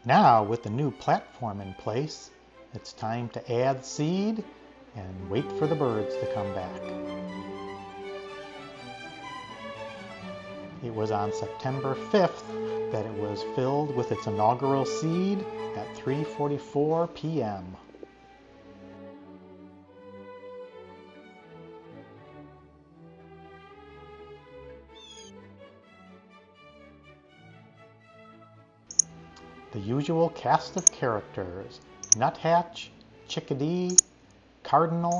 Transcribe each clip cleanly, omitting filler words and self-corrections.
Now, with the new platform in place, it's time to add seed and wait for the birds to come back. It was on September 5th that it was filled with its inaugural seed at 3:44 p.m. The usual cast of characters: nuthatch, chickadee, cardinal.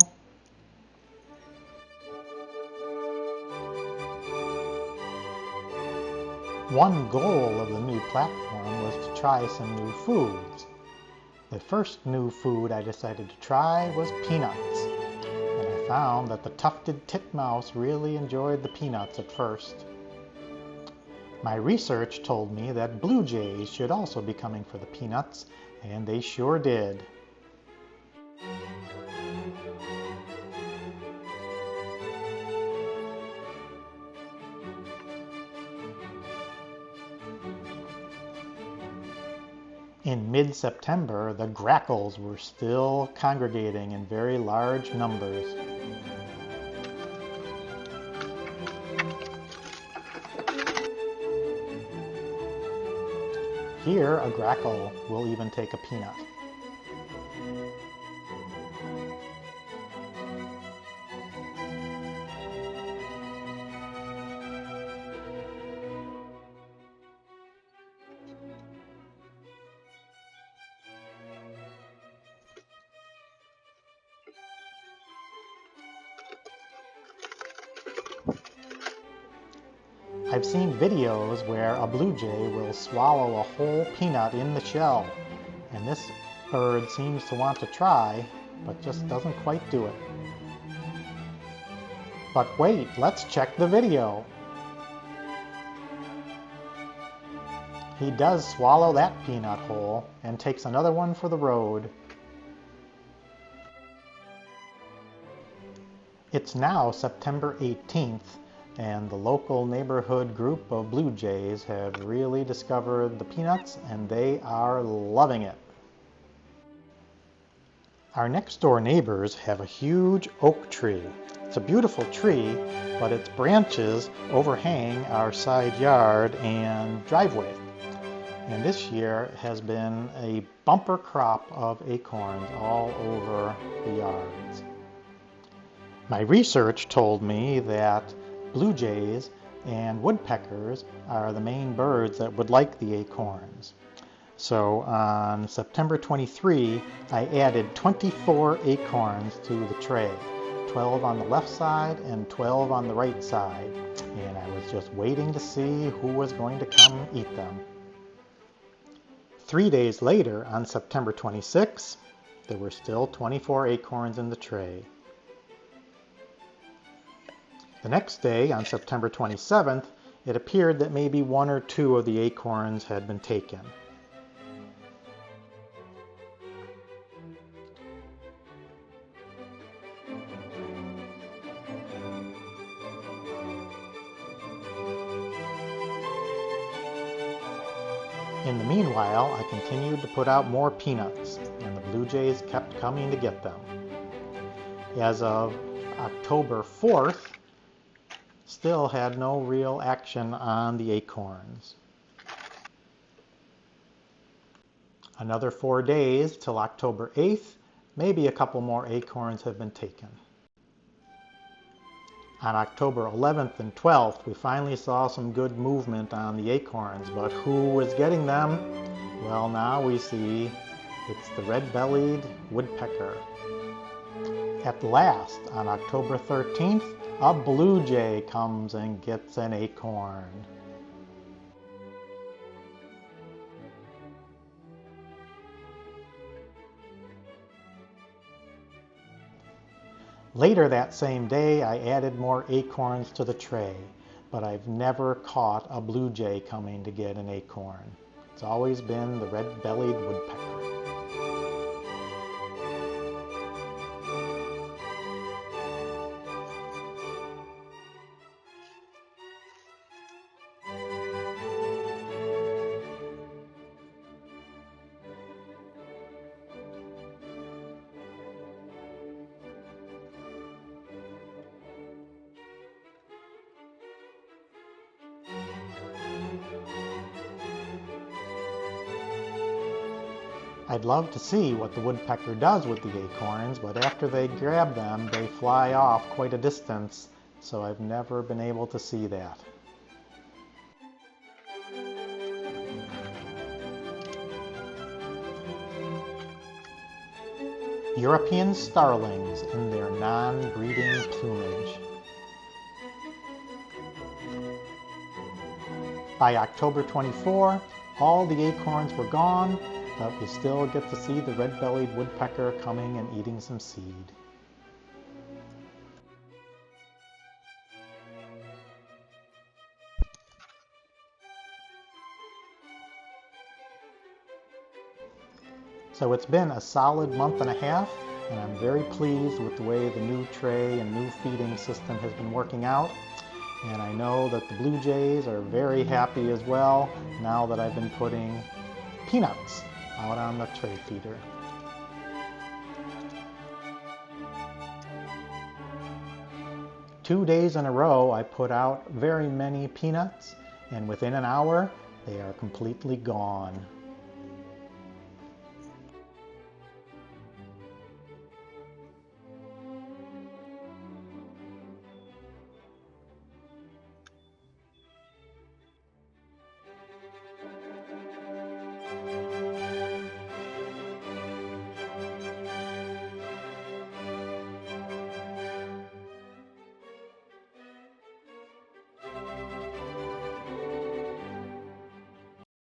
One goal of the new platform was to try some new foods. The first new food I decided to try was peanuts, and I found that the tufted titmouse really enjoyed the peanuts at first. My research told me that blue jays should also be coming for the peanuts, and they sure did. In mid-September, the grackles were still congregating in very large numbers. Here, a grackle will even take a peanut. I've seen videos where a blue jay will swallow a whole peanut in the shell, and this bird seems to want to try, but just doesn't quite do it. But wait, let's check the video. He does swallow that peanut whole and takes another one for the road. It's now September 18th, and the local neighborhood group of blue jays have really discovered the peanuts, and they are loving it. Our next door neighbors have a huge oak tree. It's a beautiful tree, but its branches overhang our side yard and driveway. And this year has been a bumper crop of acorns all over the yards. My research told me that blue jays and woodpeckers are the main birds that would like the acorns. So on September 23, I added 24 acorns to the tray, 12 on the left side and 12 on the right side. And I was just waiting to see who was going to come eat them. 3 days later, on September 26, there were still 24 acorns in the tray. The next day, on September 27th, it appeared that maybe 1 or 2 of the acorns had been taken. In the meanwhile, I continued to put out more peanuts, and the blue jays kept coming to get them. As of October 4th, still had no real action on the acorns. Another 4 days till October 8th, maybe a couple more acorns have been taken. On October 11th and 12th, we finally saw some good movement on the acorns, but who was getting them? Well, now we see it's the red-bellied woodpecker. At last, on October 13th, a blue jay comes and gets an acorn. Later that same day, I added more acorns to the tray, but I've never caught a blue jay coming to get an acorn. It's always been the red-bellied woodpecker. I'd love to see what the woodpecker does with the acorns, but after they grab them, they fly off quite a distance, so I've never been able to see that. European starlings in their non-breeding plumage. By October 24, all the acorns were gone, but we still get to see the red-bellied woodpecker coming and eating some seed. So it's been a solid month and a half, and I'm very pleased with the way the new tray and new feeding system has been working out. And I know that the blue jays are very happy as well now that I've been putting peanuts out on the tray feeder. Two days in a row I put out very many peanuts, and within an hour they are completely gone.